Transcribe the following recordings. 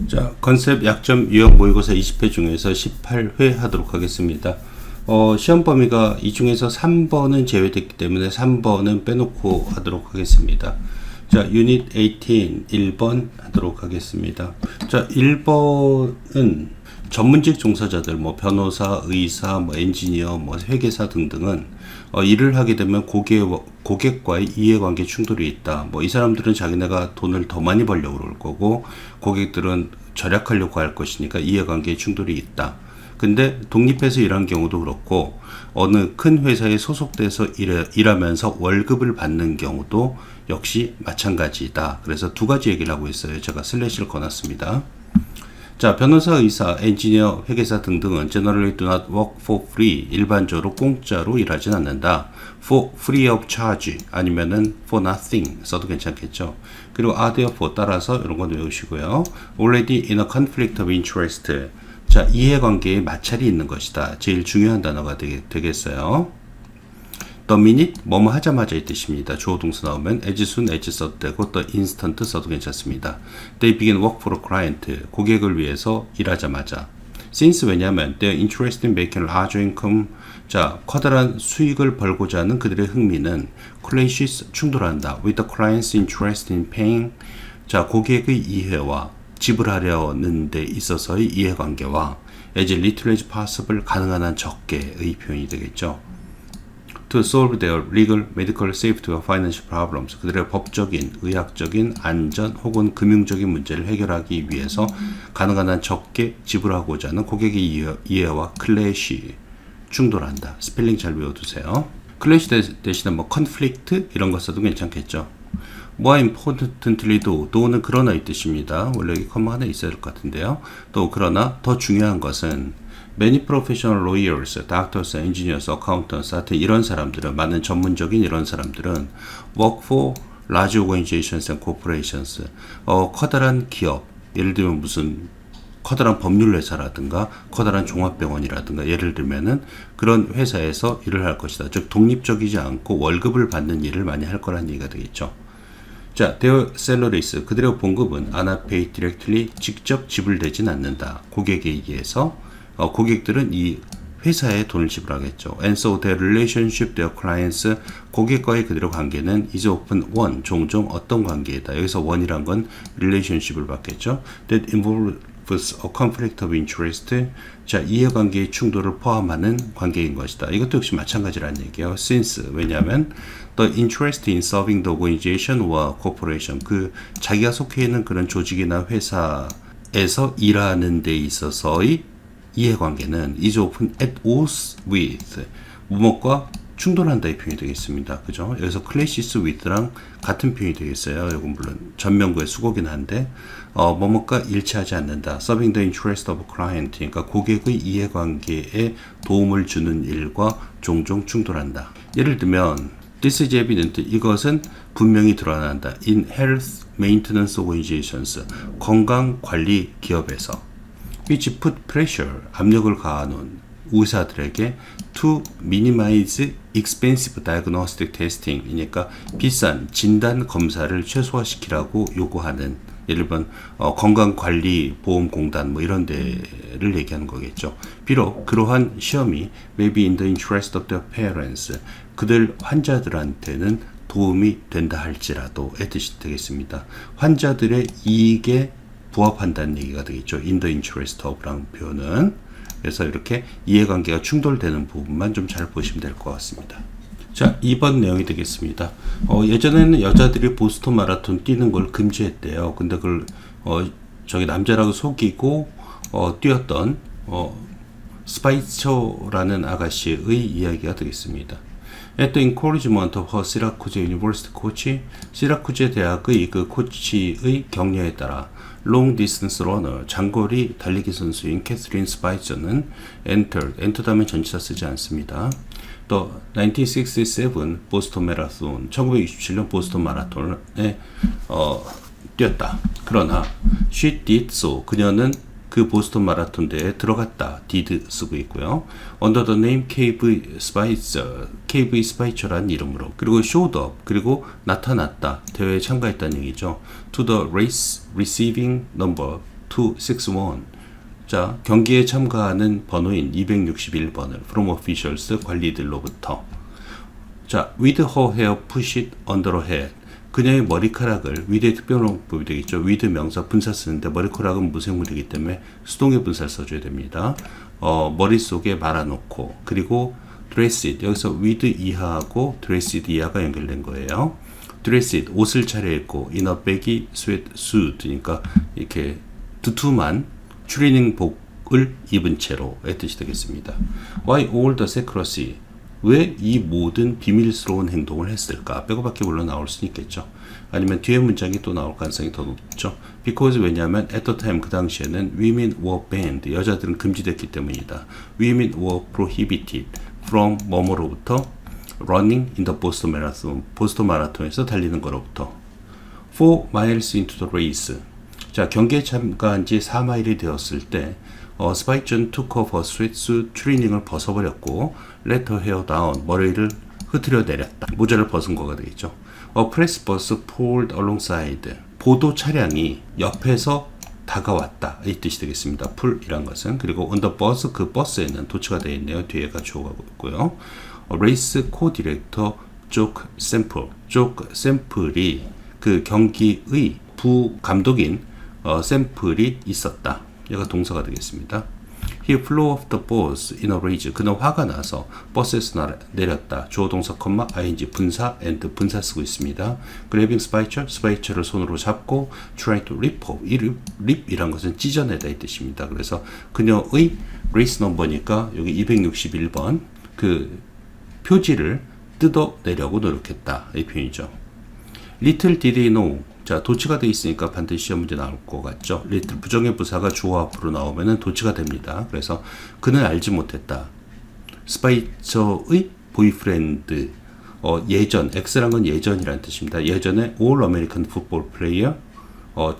자, 컨셉 약점 유형 모의고사 20회 중에서 18회 하도록 하겠습니다. 시험 범위가 이 중에서 3번은 제외됐기 때문에 3번은 빼놓고 하도록 하겠습니다. 자, 유닛 18 1번 하도록 하겠습니다. 자, 1번은 전문직 종사자들, 뭐 변호사, 의사, 뭐 엔지니어, 뭐 회계사 등등은 일을 하게 되면 고객과의 이해관계 충돌이 있다. 뭐 이 사람들은 자기네가 돈을 더 많이 벌려고 그럴 거고, 고객들은 절약하려고 할 것이니까 이해관계에 충돌이 있다. 근데 독립해서 일하는 경우도 그렇고, 어느 큰 회사에 소속돼서 일하면서 월급을 받는 경우도 역시 마찬가지다. 그래서 두 가지 얘기를 하고 있어요. 제가 슬래시를 거놨습니다. 자, 변호사, 의사, 엔지니어, 회계사 등등은 generally do not work for free. 일반적으로 공짜로 일하진 않는다. for free of charge 아니면은 for nothing 써도 괜찮겠죠. 그리고 are therefore 따라서 이런 건 외우시고요. already in a conflict of interest. 자, 이해관계에 마찰이 있는 것이다. 제일 중요한 단어가 되겠어요. The minute 뭐뭐 하자마자 이 뜻입니다. 주어 동사 나오면 as soon as 써도 되고 the instant 써도 괜찮습니다. They begin work for a client. 고객을 위해서 일하자마자. Since 왜냐하면 they're interested in making large income. 자, 커다란 수익을 벌고자 하는 그들의 흥미는 clashes 충돌한다. With the client's interest in paying. 자, 고객의 이해와 지불하려는 데 있어서의 이해관계와 as little as possible 가능한 한 적게의 표현이 되겠죠. To solve their legal, medical, safety, or financial problems. 그들의 법적인, 의학적인, 안전 혹은 금융적인 문제를 해결하기 위해서 가능한 한 적게 지불하고자 하는 고객의 이해와 클래시, 충돌한다. 스펠링 잘 외워두세요. 클래시 대신에 뭐 conflict 이런 거 써도 괜찮겠죠. More importantly, do는 그러나 이 뜻입니다. 원래 여기 컴마 하나 있어야 될 것 같은데요. 또 그러나 더 중요한 것은 Many professional lawyers, doctors, engineers, accountants 하여튼 이런 사람들은 많은 전문적인 이런 사람들은 work for large organizations and corporations. 커다란 기업, 예를 들면 무슨 커다란 법률회사라든가 커다란 종합병원이라든가 예를 들면은 그런 회사에서 일을 할 것이다. 즉 독립적이지 않고 월급을 받는 일을 많이 할 거란 얘기가 되겠죠. 자, their salaries, 그들의 봉급은 are not paid directly, 직접 지불되진 않는다. 고객에 의해서. 고객들은 이 회사에 돈을 지불하겠죠. And so their relationship, their clients, 고객과의 그들의 관계는 is often one, 종종 어떤 관계이다. 여기서 one이란 건 relationship을 받겠죠. That involves a conflict of interest. 자, 이해관계의 충돌을 포함하는 관계인 것이다. 이것도 역시 마찬가지라는 얘기예요. Since, 왜냐하면 the interest in serving the organization or corporation, 그 자기가 속해 있는 그런 조직이나 회사에서 일하는 데 있어서의 이해관계는 is often at odds with 무엇과 충돌한다의 표현이 되겠습니다. 그죠? 여기서 clashes with랑 같은 표현이 되겠어요. 이건 물론 전면구의 수고긴 한데 뭐뭐과 일치하지 않는다. Serving the interest of client, 그러니까 고객의 이해관계에 도움을 주는 일과 종종 충돌한다. 예를 들면 This is evident. 이것은 분명히 드러난다. In health maintenance organizations, 건강관리 기업에서 which put pressure, 압력을 가하는 의사들에게 to minimize expensive diagnostic testing, 그러니까 비싼 진단 검사를 최소화시키라고 요구하는, 예를 들면 건강관리보험공단 뭐 이런 데를 얘기하는 거겠죠. 비록 그러한 시험이 maybe in the interest of their parents, 그들 환자들한테는 도움이 된다 할지라도의 뜻이 되겠습니다. 환자들의 이익에 부합한다는 얘기가 되겠죠. In the interest of라는 표현은. 그래서 이렇게 이해관계가 충돌되는 부분만 좀 잘 보시면 될 것 같습니다. 자, 2번 내용이 되겠습니다. 예전에는 여자들이 보스턴 마라톤 뛰는 걸 금지했대요. 근데 그걸 저기 남자라고 속이고 뛰었던 스파이처라는 아가씨의 이야기가 되겠습니다. At the encouragement of her Syracuse University coach, 시라쿠제 대학의 그 코치의 격려에 따라 long distance runner, 장거리 달리기 선수인 캐스린 스파이처는 entered 하면 전치사 쓰지 않습니다. 또 1967 보스턴 마라톤, 1967년 보스턴 마라톤에 뛰었다. 그러나 she did so, 그녀는 그 보스턴 마라톤 대회에 들어갔다. did 쓰고 있고요. Under the name KV 스파이처라는 이름으로. 그리고 showed up, 그리고 나타났다. 대회에 참가했다는 얘기죠. To the race receiving number 261. 자, 경기에 참가하는 번호인 261번을 from officials 관리들로부터. 자, with her hair pushed under her head. 그녀의 머리카락을 with의 특별용법이 되겠죠. with 명사 분사 쓰는데 머리카락은 무생물이기 때문에 수동의 분사를 써줘야 됩니다. 머릿속에 말아놓고 그리고 dress it. 여기서 with 이하하고 dress it 이하가 연결된 거예요. dress it. 옷을 차려입고 in a baggy sweatsuit. 그러니까 이렇게 두툼한 추리닝복을 입은 채로의 뜻이 되겠습니다. Why all the secrecy? 왜 이 모든 비밀스러운 행동을 했을까? 빼고밖에 물론 나올 수 있겠죠. 아니면 뒤에 문장이 또 나올 가능성이 더 높죠. Because 왜냐하면 at the time 그 당시에는 women were banned. 여자들은 금지됐기 때문이다. Women were prohibited from 뭐뭐로부터 running in the Boston Marathon. 보스턴 마라톤에서 달리는 거로부터 4 miles into the race. 자, 경기에 참가한 지 4마일이 되었을 때 스파이크는 took off her sweatsuit 트레이닝을 벗어버렸고 let her hair down 머리를 흐트려 내렸다. 모자를 벗은 거가 되겠죠. A press bus pulled alongside 보도 차량이 옆에서 다가왔다 이 뜻이 되겠습니다. pull이란 것은. 그리고 on the bus 그 버스에는 도치가 되어 있네요. 뒤에가 주어가 있고요. race co-director 쪽 샘플 쪽 샘플이 그 경기의 부감독인 샘플이 있었다. 얘가 동사가 되겠습니다. He flew off the bus in a rage. 그는 화가 나서 버스에서 내렸다. 주어 동사 콤마 ing 분사 and 분사 쓰고 있습니다. Grabbing 스파이처를 손으로 잡고 trying to rip off. 이 rip이란 것은 찢어내다 이 뜻입니다. 그래서 그녀의 race number니까 여기 261번 그 표지를 뜯어내려고 노력했다. 이 표현이죠. Little did he know. 자, 도치가 되어 있으니까 반드시 시험 문제 나올 것 같죠. little 부정의 부사가 주어 앞으로 나오면은 도치가 됩니다. 그래서 그는 알지 못했다. 스파이처의 보이프렌드 예전 X란 건 예전이라는 뜻입니다. 예전에 All American Football Player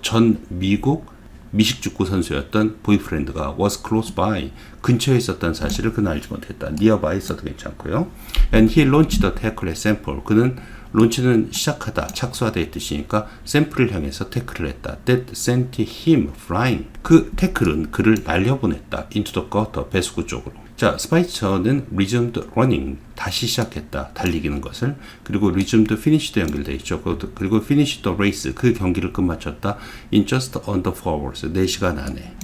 전 미국 미식축구 선수였던 보이프렌드가 was close by 근처에 있었던 사실을 그는 알지 못했다. nearby 있어도 괜찮고요. And he launched the tackle at sample. 그는 론치는 시작하다, 착수하다의 뜻이니까 샘플을 향해서 태클을 했다. That sent him flying. 그 태클은 그를 날려보냈다. Into the gutter, 배수구 쪽으로. 자, 스파이처는 resumed running, 다시 시작했다. 달리기는 것을. 그리고 resumed finish도 연결되어 있죠. 그리고 finished the race, 그 경기를 끝마쳤다. In just under 4 hours, 4시간 안에.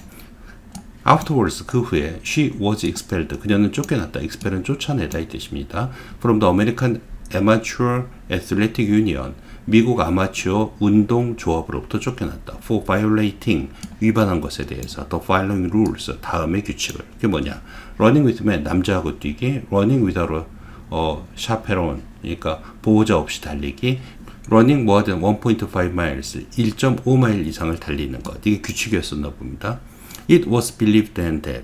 Afterwards, 그 후에 she was expelled, 그녀는 쫓겨났다. expell은 쫓아내다 이 뜻입니다. From the American Amateur Athletic Union, 미국 아마추어 운동 조합으로부터 쫓겨났다. For violating, 위반한 것에 대해서 the following rules, 다음의 규칙을. 그게 뭐냐? Running with men, 남자하고 뛰기. Running without a chaperone, 그러니까 보호자 없이 달리기. Running more than 1.5 miles, 1.5마일 이상을 달리는 것. 이게 규칙이었었나 봅니다. It was believed then that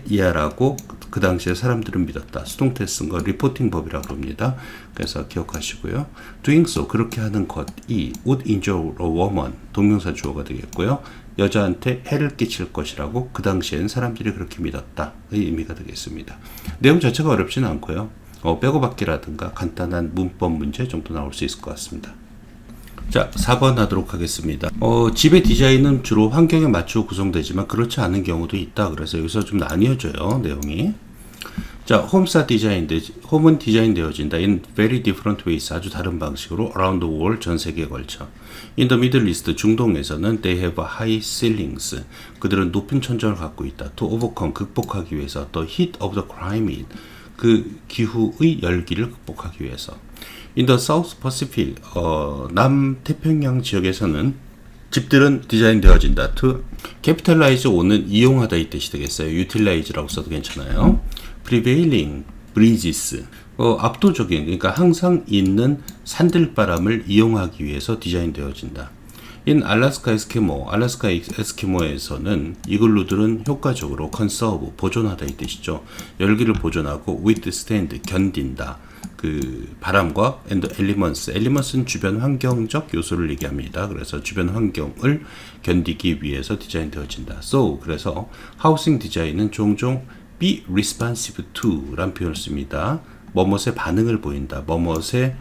이하라고 그 당시에 사람들은 믿었다. 수동태 쓴 거 리포팅법이라고 합니다. 그래서 기억하시고요. Doing so, 그렇게 하는 것이 would injure a woman, 동명사 주어가 되겠고요. 여자한테 해를 끼칠 것이라고 그 당시엔 사람들이 그렇게 믿었다. 의 의미가 되겠습니다. 내용 자체가 어렵지는 않고요. 빼고받기라든가 간단한 문법 문제 정도 나올 수 있을 것 같습니다. 자, 4번 하도록 하겠습니다. 집의 디자인은 주로 환경에 맞추어 구성되지만 그렇지 않은 경우도 있다. 그래서 여기서 좀 나뉘어져요, 내용이. 자, 홈은 디자인되어진다. In very different ways, 아주 다른 방식으로 around the world, 전 세계에 걸쳐. In the Middle East, 중동에서는 they have high ceilings. 그들은 높은 천정을 갖고 있다. To overcome, 극복하기 위해서. The heat of the climate, 그 기후의 열기를 극복하기 위해서. In the South Pacific, 남태평양 지역에서는 집들은 디자인되어진다. To capitalize on은 이용하다 이 뜻이 되겠어요. utilize라고 써도 괜찮아요. Prevailing breezes, 압도적인, 그러니까 항상 있는 산들바람을 이용하기 위해서 디자인되어진다. In Alaska Eskimo, 알래스카 에스키모에서는 이글루들은 효과적으로 conserve, 보존하다 이 뜻이죠. 열기를 보존하고 withstand, 견딘다. 그 바람과 and elements는 주변 환경적 요소를 얘기합니다. 그래서 주변 환경을 견디기 위해서 디자인되어진다. So, 그래서 하우싱 디자인은 종종 be responsive to 라는 표현을 씁니다. 뭐뭇에 반응을 보인다. 뭐뭇에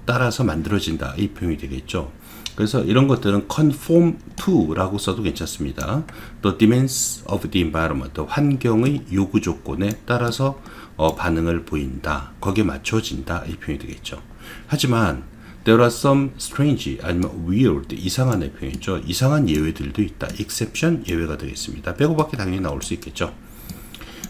따라서 만들어진다 이 표현이 되겠죠. 그래서 이런 것들은 conform to라고 써도 괜찮습니다. The demands of the environment, 환경의 요구 조건에 따라서 반응을 보인다, 거기에 맞춰진다 이 표현이 되겠죠. 하지만 there are some strange 아니면 weird, 이상한 표현이죠. 이상한 예외들도 있다. exception, 예외가 되겠습니다. 빼고밖에 당연히 나올 수 있겠죠.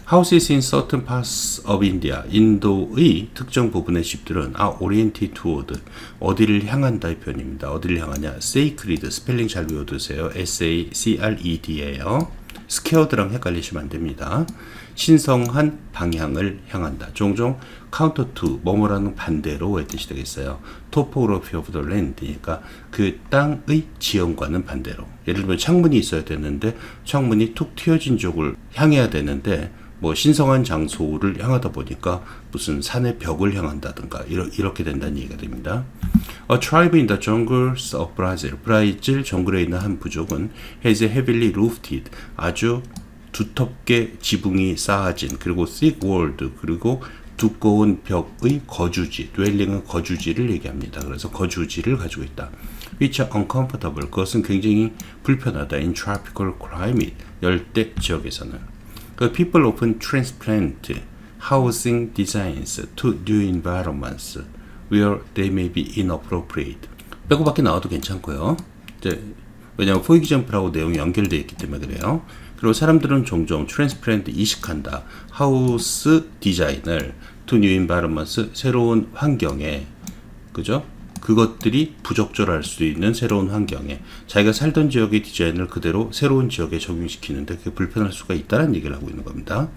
Houses in certain parts of India, 인도의 특정 부분의 집들은 oriented toward, 어디를 향한다 이 표현입니다. 어디를 향하냐? sacred, 스펠링 잘 외워두세요. S-A-C-R-E-D예요. scared랑 헷갈리시면 안 됩니다. 신성한 방향을 향한다. 종종 counter to, 뭐뭐라는 반대로의 뜻이 되겠어요. topography of the land, 그러니까 그 땅의 지형과는 반대로. 예를 들면 창문이 있어야 되는데 창문이 툭 튀어진 쪽을 향해야 되는데 뭐 신성한 장소를 향하다 보니까 무슨 산의 벽을 향한다든가 이렇게 된다는 얘기가 됩니다. A tribe in the jungles of Brazil, 브라질 정글에 있는 한 부족은 has heavily roofed, 아주 두텁게 지붕이 쌓아진, 그리고 thick walled, 그리고 두꺼운 벽의 거주지, dwelling은 거주지를 얘기합니다. 그래서 거주지를 가지고 있다. which are uncomfortable, 그것은 굉장히 불편하다. in tropical climate, 열대 지역에서는. People often transplant housing designs to new environments where they may be inappropriate. 빼고밖에 나와도 괜찮고요. 왜냐하면 for example하고 내용이 연결되어 있기 때문에 그래요. 그리고 사람들은 종종 transplant, 이식한다. 하우스 디자인을 to new environments, 새로운 환경에, 그죠? 그것들이 부적절할 수 있는 새로운 환경에, 자기가 살던 지역의 디자인을 그대로 새로운 지역에 적용시키는데 그게 불편할 수가 있다는 얘기를 하고 있는 겁니다.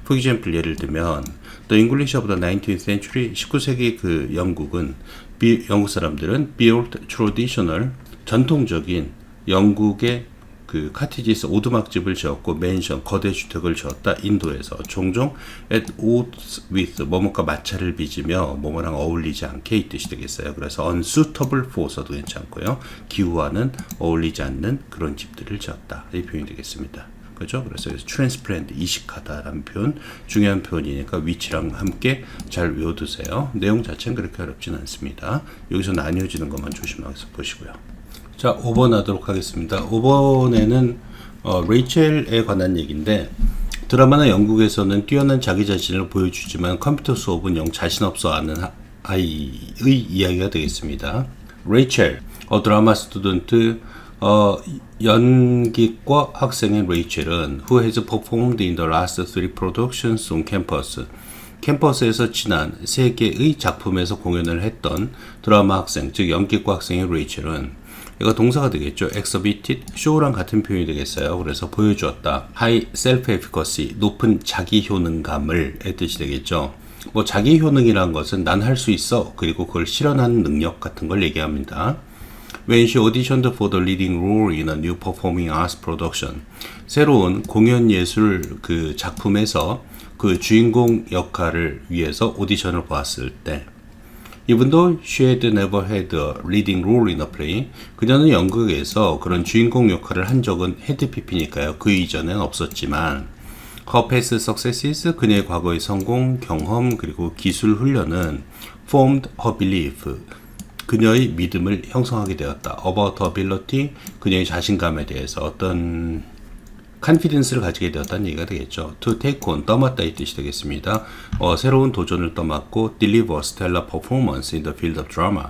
For example, 예를 들면 The English of the 19th century, 19세기 그 영국 사람들은 built traditional, 전통적인 영국의 그 카티지스, 오두막집을 지었고 맨션, 거대 주택을 지었다. 인도에서 종종 at odds with, 뭐뭐가 마찰을 빚으며 뭐뭐랑 어울리지 않게 이 뜻이 되겠어요. 그래서 unsuitable for 써도 괜찮고요. 기후와는 어울리지 않는 그런 집들을 지었다. 이 표현이 되겠습니다. 그죠? 그래서 transplant, 이식하다라는 표현, 중요한 표현이니까 위치랑 함께 잘 외워두세요. 내용 자체는 그렇게 어렵진 않습니다. 여기서 나뉘어지는 것만 조심해서 보시고요. 자, 5번 하도록 하겠습니다. 5번에는 레이첼에 관한 얘기인데, 드라마나 영국에서는 뛰어난 자기 자신을 보여주지만 컴퓨터 수업은 영 자신 없어 하는 아이의 이야기가 되겠습니다. 레이첼, 드라마 스튜던트, 연기과 학생인 레이첼은 who has performed in the last 3 productions on campus, 캠퍼스에서 지난 3개의 작품에서 공연을 했던 드라마 학생, 즉 연기과 학생인 레이첼은, 이거 동사가 되겠죠. exhibited, show랑 같은 표현이 되겠어요. 그래서 보여주었다. high self-efficacy, 높은 자기 효능감을 의 뜻이 되겠죠. 뭐 자기 효능이란 것은 난 할 수 있어, 그리고 그걸 실현하는 능력 같은 걸 얘기합니다. When she auditioned for the leading role in a new performing arts production, 새로운 공연 예술 그 작품에서 그 주인공 역할을 위해서 오디션을 보았을 때, Even though she had never had a leading role in a play, 그녀는 연극에서 그런 주인공 역할을 한 적은 헤드피피니까요. 그 이전엔 없었지만, her past successes, 그녀의 과거의 성공, 경험, 그리고 기술 훈련은 formed her belief, 그녀의 믿음을 형성하게 되었다. About her ability, 그녀의 자신감에 대해서 어떤 confidence를 가지게 되었다는 얘기가 되겠죠. To take on, 떠맡다 이 뜻이 되겠습니다. 새로운 도전을 떠맡고 deliver stellar performance in the field of drama,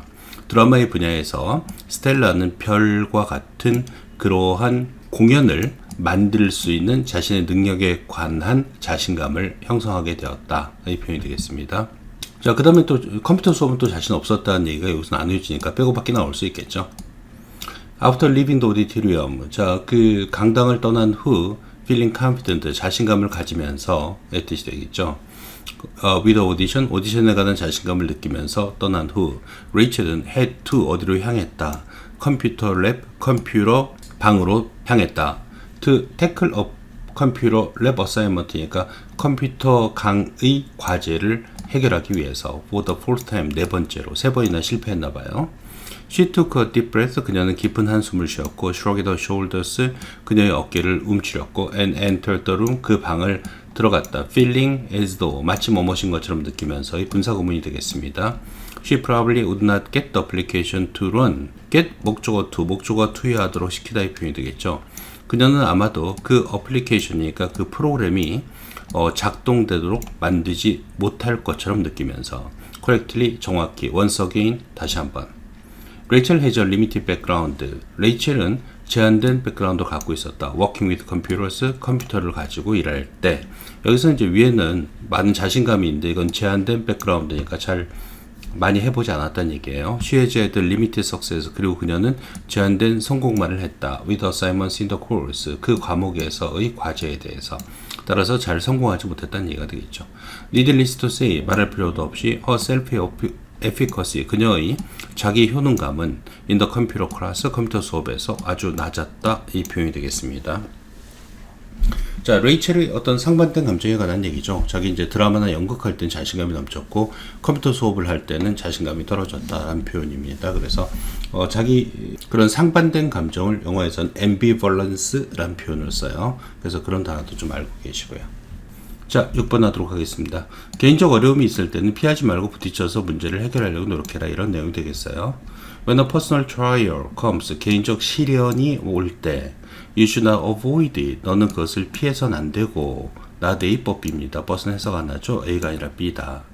드라마의 분야에서 스텔라는 별과 같은 그러한 공연을 만들 수 있는 자신의 능력에 관한 자신감을 형성하게 되었다. 이 표현이 되겠습니다. 자, 그 다음에 또 컴퓨터 수업은 또 자신 없었다는 얘기가 여기서 나뉘어지니까 빼고밖에 나올 수 있겠죠. After leaving the auditorium, 자, 그 강당을 떠난 후 feeling confident, 자신감을 가지면서 의 뜻이 되겠죠. with audition, 오디션에 관한 자신감을 느끼면서 떠난 후 레이첼은 head to, 어디로 향했다. 컴퓨터 랩, 컴퓨터 방으로 향했다. to tackle a computer lab assignment이니까 컴퓨터 강의 과제를 해결하기 위해서 for the fourth time, 4번째로 3번이나 실패했나 봐요. She took a deep breath, 그녀는 깊은 한숨을 쉬었고 shrugged her shoulders, 그녀의 어깨를 움츠렸고 and entered the room, 그 방을 들어갔다. feeling as though, 마치 뭐뭐인 것처럼 느끼면서의 분사구문이 되겠습니다. She probably would not get the application to run. get 목적어 투여하도록 시키다 이 표현이 되겠죠. 그녀는 아마도 그 어플리케이션이니까 그 프로그램이 작동되도록 만들지 못할 것처럼 느끼면서 correctly 정확히 once again 다시 한번 Rachel has a limited background. 레이첼은 제한된 백그라운드를 갖고 있었다. Working with computers, 컴퓨터를 가지고 일할 때. 여기서 이제 위에는 많은 자신감이 있는데 이건 제한된 백그라운드니까 잘 많이 해보지 않았다는 얘기예요. She has had limited success. 그리고 그녀는 제한된 성공만을 했다. With assignments in the course. 그 과목에서의 과제에 대해서. 따라서 잘 성공하지 못했다는 얘기가 되겠죠. Needless to say, 말할 필요도 없이 her self-efficacy, 그녀의 자기 효능감은 in the computer class, 컴퓨터 수업에서 아주 낮았다. 이 표현이 되겠습니다. 자, 레이첼의 어떤 상반된 감정에 관한 얘기죠. 자기 이제 드라마나 연극할 땐 자신감이 넘쳤고 컴퓨터 수업을 할 때는 자신감이 떨어졌다라는 표현입니다. 그래서 자기 그런 상반된 감정을 영어에서는 ambivalence라는 표현을 써요. 그래서 그런 단어도 좀 알고 계시고요. 자, 6번 하도록 하겠습니다. 개인적 어려움이 있을 때는 피하지 말고 부딪혀서 문제를 해결하려고 노력해라. 이런 내용이 되겠어요. When a personal trial comes, 개인적 시련이 올 때 You should not avoid it. 너는 그것을 피해서는 안 되고 not A법입니다. 버스는 해석 안 하죠. A가 아니라 B다.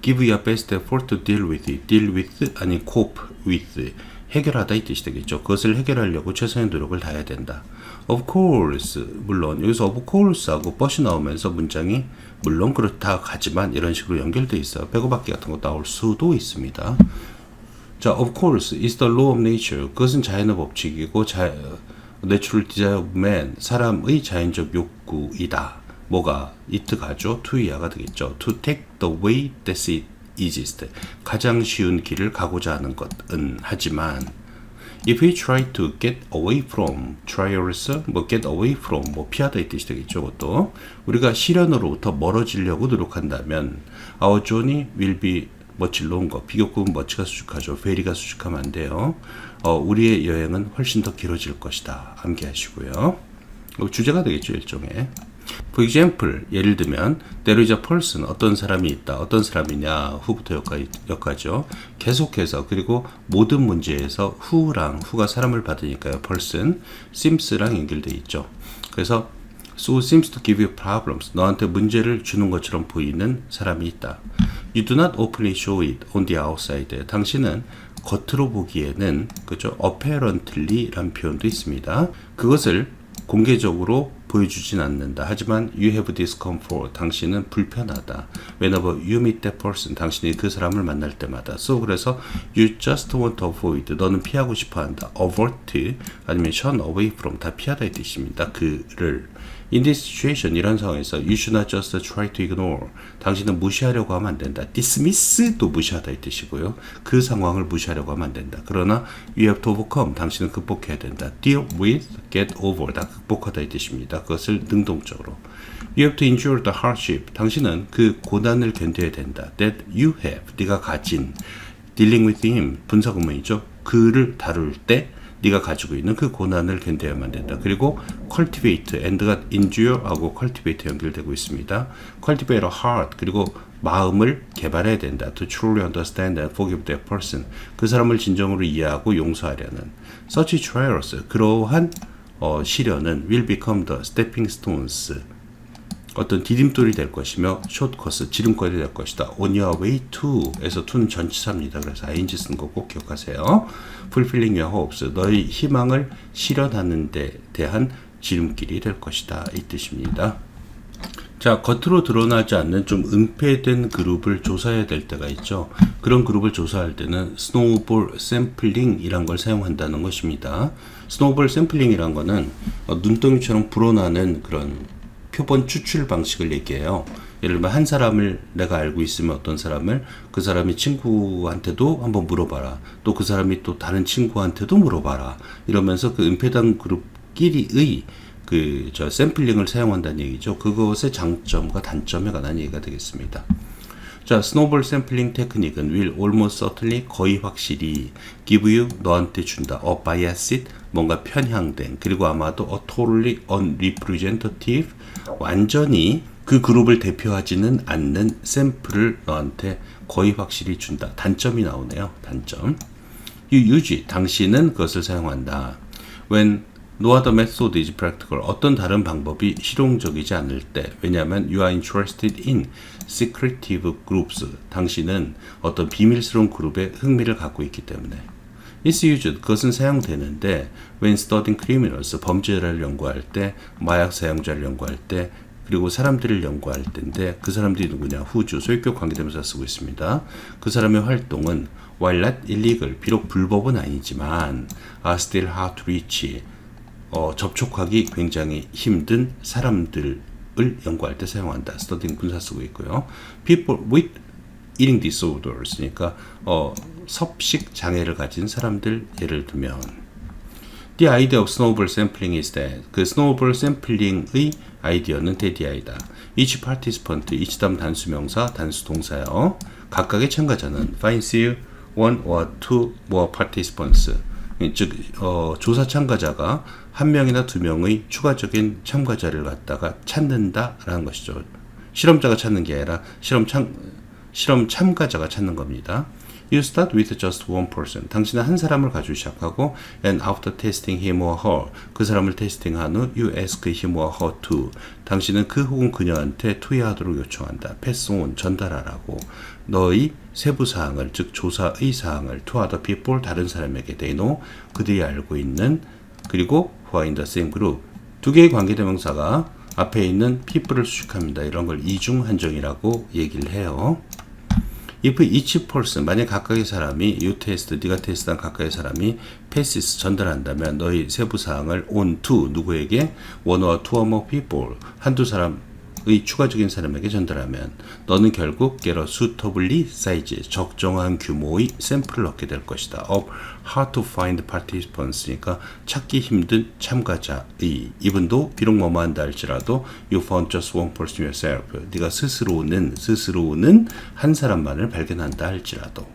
Give your best effort to deal with it. deal with 아니 cope with. 해결하다 이 뜻이 되겠죠. 그것을 해결하려고 최선의 노력을 다해야 된다. Of course, 물론 여기서 of course하고 but이 나오면서 문장이 물론 그렇다 하지만 이런 식으로 연결되어 있어요. 빼고받기 같은 거 나올 수도 있습니다. 자, of course is the law of nature. 그것은 자연의 법칙이고 natural desire of man, 사람의 자연적 욕구이다. 뭐가? it 가죠. to 이하가 되겠죠. to take the way that's easiest. 가장 쉬운 길을 가고자 하는 것은 하지만 if we try to get away from trials, get away from, 피하다 이 뜻이 되겠죠. 그것도 우리가 시련으로부터 멀어지려고 노력한다면 our journey will be much longer. 비교급은 much가 수직하죠. very가 수직하면 안 돼요. 우리의 여행은 훨씬 더 길어질 것이다. 암기하시고요. 주제가 되겠죠. 일종의. For example, 예를 들면 there is a person, 어떤 사람이 있다. 어떤 사람이냐, who부터 여기까지요. 계속해서 그리고 모든 문제에서 who가 사람을 받으니까요. person, seems랑 연결되어 있죠. 그래서 so seems to give you problems. 너한테 문제를 주는 것처럼 보이는 사람이 있다. You do not openly show it on the outside. 당신은 겉으로 보기에는 그죠? apparently라는 표현도 있습니다. 그것을 공개적으로 보여주진 않는다. 하지만 you have discomfort. 당신은 불편하다. Whenever you meet that person. 당신이 그 사람을 만날 때마다. So 그래서 you just want to avoid. 너는 피하고 싶어한다. avert 아니면 shun away from. 다 피하다 이 뜻입니다. 그를. In this situation, 이런 상황에서 you should not just try to ignore. 당신은 무시하려고 하면 안 된다. dismiss도 무시하다 이 뜻이고요. 그 상황을 무시하려고 하면 안 된다. 그러나 you have to overcome. 당신은 극복해야 된다. deal with, get over. 다 극복하다 이 뜻입니다. 그것을 능동적으로. You have to endure the hardship. 당신은 그 고난을 견뎌야 된다. That you have. 네가 가진. Dealing with him. 분사구문이죠. 그를 다룰 때 네가 가지고 있는 그 고난을 견뎌야만 된다. 그리고 cultivate, and가 endure하고 cultivate 연결되고 있습니다. cultivate a heart, 그리고 마음을 개발해야 된다. to truly understand and forgive that person. 그 사람을 진정으로 이해하고 용서하려는. such trials, 그러한 시련은 will become the stepping stones. 어떤 디딤돌이 될 것이며 shortcuts, 지름길이 될 것이다. on your way to 에서 to는 전치사입니다. 그래서 ing 쓰는 거 꼭 기억하세요. fulfilling your hopes, 너의 희망을 실현하는 데 대한 지름길이 될 것이다. 이 뜻입니다. 자, 겉으로 드러나지 않는 좀 은폐된 그룹을 조사해야 될 때가 있죠. 그런 그룹을 조사할 때는 스노우볼 샘플링이란 걸 사용한다는 것입니다. 스노우볼 샘플링이란 거는 눈덩이처럼 불어나는 그런 표본 추출 방식을 얘기해요. 예를 들면 한 사람을 내가 알고 있으면 어떤 사람을 그 사람이 친구한테도 한번 물어봐라. 또 그 사람이 또 다른 친구한테도 물어봐라. 이러면서 그 은폐된 그룹끼리의 샘플링을 사용한다는 얘기죠. 그것의 장점과 단점에 관한 얘기가 되겠습니다. 자, 스노볼 샘플링 테크닉은 will almost certainly 거의 확실히 give you 너한테 준다. a biased 뭔가 편향된 그리고 아마도 a totally unrepresentative 완전히 그 그룹을 대표하지는 않는 샘플을 너한테 거의 확실히 준다. 단점이 나오네요. 단점. You use it. 당신은 그것을 사용한다. When no other method is practical. 어떤 다른 방법이 실용적이지 않을 때. 왜냐하면 you are interested in secretive groups. 당신은 어떤 비밀스러운 그룹에 흥미를 갖고 있기 때문에. It's used. 그것은 사용되는데 when studying criminals. 범죄자를 연구할 때, 마약 사용자를 연구할 때, 그리고 사람들을 연구할 때인데 그 사람들이 누구냐? 후주, 소유격 관계대명사 쓰고 있습니다. 그 사람의 활동은 while not illegal, 비록 불법은 아니지만 are still hard to reach, 접촉하기 굉장히 힘든 사람들을 연구할 때 사용한다. studying 분사 쓰고 있고요. people with eating disorders, 그러니까 섭식 장애를 가진 사람들 예를 들면 The idea of snowball sampling is that 그 snowball sampling의 아이디어는 대디아이다. Each participant, each 다음 단수명사, 단수 동사요. 각각의 참가자는 finds one or two more participants. 즉 조사 참가자가 한 명이나 두 명의 추가적인 참가자를 갖다가 찾는다라는 것이죠. 실험자가 찾는 게 아니라 실험 참가자가 찾는 겁니다. You start with just one person. 당신은 한 사람을 가지고 시작하고 and after testing him or her, 그 사람을 테스팅한 후 you ask him or her to. 당신은 그 혹은 그녀한테 투여하도록 요청한다. pass on, 전달하라고. 너의 세부 사항을, 즉 조사의 사항을 to other people, 다른 사람에게 they know, 그들이 알고 있는, 그리고 who are in the same group. 두 개의 관계대명사가 앞에 있는 people을 수식합니다. 이런 걸 이중 한정이라고 얘기를 해요. If each person, 만약 각각의 사람이 you test, 네가 테스트한 각각의 사람이 passes, 전달한다면 너희 세부 사항을 on to, 누구에게? one or two or more people, 한두 사람의 추가적인 사람에게 전달하면 너는 결국 get a suitably size, 적정한 규모의 샘플을 얻게 될 것이다. of hard to find participants, 그러니까 찾기 힘든 참가자의, 이분도 비록 뭐뭐한다 할지라도 you found just one person yourself, 네가 스스로는 한 사람만을 발견한다 할지라도.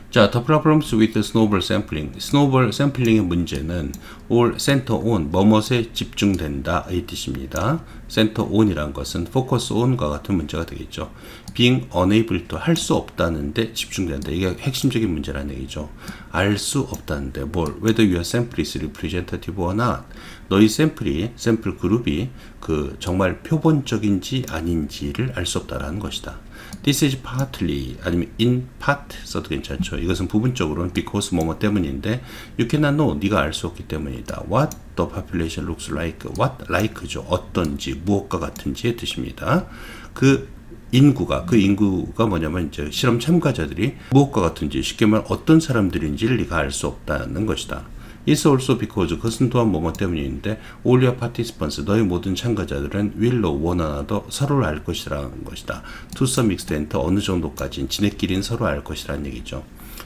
자, the problems with snowball sampling. snowball sampling의 문제는 all center on, 뭐뭇에 집중된다의 뜻입니다. center on이란 것은 focus on과 같은 문제가 되겠죠. being unable to, 할 수 없다는데 집중된다. 이게 핵심적인 문제라는 얘기죠. 알 수 없다는데 뭘? whether your sample is representative or not. 너희 샘플 그룹이 그 정말 표본적인지 아닌지를 알 수 없다라는 것이다. This is partly, 아니면 in part 써도 괜찮죠. 이것은 부분적으로는 because 뭐뭐 때문인데 you cannot know, 네가 알 수 없기 때문이다. What the population looks like. What like죠. 어떤지, 무엇과 같은지의 뜻입니다. 그 인구가 뭐냐면 이제 실험 참가자들이 무엇과 같은지, 쉽게 말하면 어떤 사람들인지를 네가 알 수 없다는 것이다. It's also because, 그것은 또한 뭐뭐 때문인데 all your participants, 너의 모든 참가자들은 will know one another, 서로를 알 것이라는 것이다. To some extent, 어느 정도까지는 지네끼리는 서로 알 것이라는 얘기죠.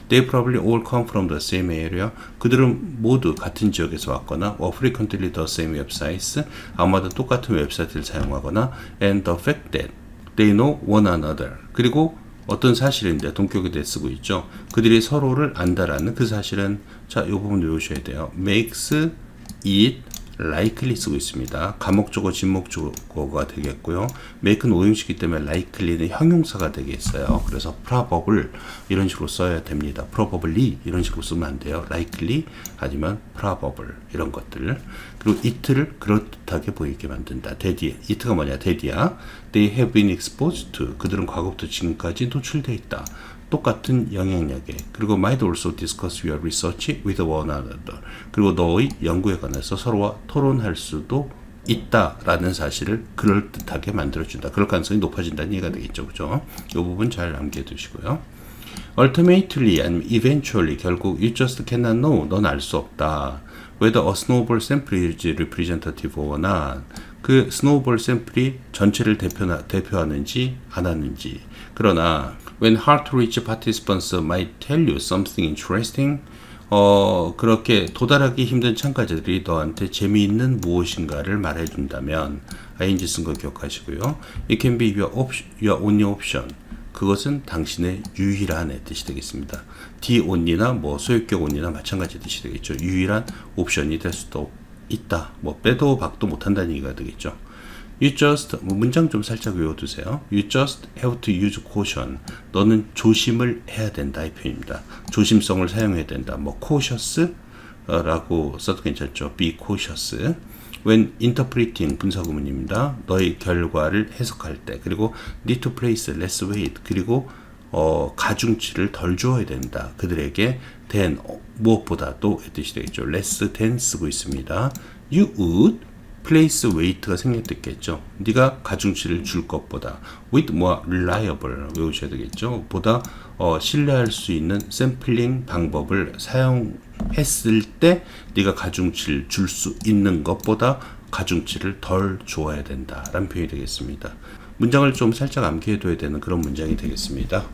They probably all come from the same area. 그들은 모두 같은 지역에서 왔거나 or frequently the same websites, 아마도 똑같은 웹사이트를 사용하거나 and the fact that they know one another. 그리고 어떤 사실인데 동격에 쓰고 있죠. 그들이 서로를 안다라는 그 사실은, 자, 이 부분 외우셔야 돼요. makes it likely 쓰고 있습니다. 가목적어, 진목적어가 되겠고요. make는 오형식이기 때문에 likely는 형용사가 되겠어요. 그래서 probable 이런 식으로 써야 됩니다. probably 이런 식으로 쓰면 안 돼요. likely 아니면 probable 이런 것들. 그리고 it를 그럴듯하게 보이게 만든다. it가 뭐냐? 대디야. They have been exposed to. 그들은 과거부터 지금까지 노출되어 있다. 똑같은 영향력에. 그리고 might also discuss your research with one another. 그리고 너의 연구에 관해서 서로와 토론할 수도 있다라는 사실을 그럴듯하게 만들어준다. 그럴 가능성이 높아진다는 얘기가 되겠죠. 그죠? 이 부분 잘 남겨 두시고요. Ultimately, 아니면 eventually, 결국 you just cannot know, 넌 알 수 없다. Whether a snowball sample is representative or not. 그 스노우볼 샘플이 전체를 대표하는지 안 하는지. 그러나 when hard to reach participants might tell you something interesting, 그렇게 도달하기 힘든 참가자들이 너한테 재미있는 무엇인가를 말해준다면, ing 쓴 거 기억하시고요. It can be your only option. 그것은 당신의 유일한의 뜻이 되겠습니다. the only나 뭐 소유격 only나 마찬가지 뜻이 되겠죠. 유일한 옵션이 될 수도 있다. 뭐 빼도 박도 못한다는 얘기가 되겠죠. You just 문장 좀 살짝 외워두세요. You just have to use caution. 너는 조심을 해야 된다 이 표현입니다. 조심성을 사용해야 된다. 뭐 cautious 라고 써도 괜찮죠. Be cautious. When interpreting 분사구문입니다. 너의 결과를 해석할 때. 그리고 need to place less weight. 그리고 가중치를 덜 주어야 된다. 그들에게 than 무엇보다도 뜻이 되겠죠. less than 쓰고 있습니다. You would place weight가 생략됐겠죠. 네가 가중치를 줄 것보다 with more reliable 외우셔야 되겠죠. 보다 신뢰할 수 있는 샘플링 방법을 사용했을 때 네가 가중치를 줄 수 있는 것보다 가중치를 덜 주어야 된다 라는 표현이 되겠습니다. 문장을 좀 살짝 암기해둬야 되는 그런 문장이 되겠습니다.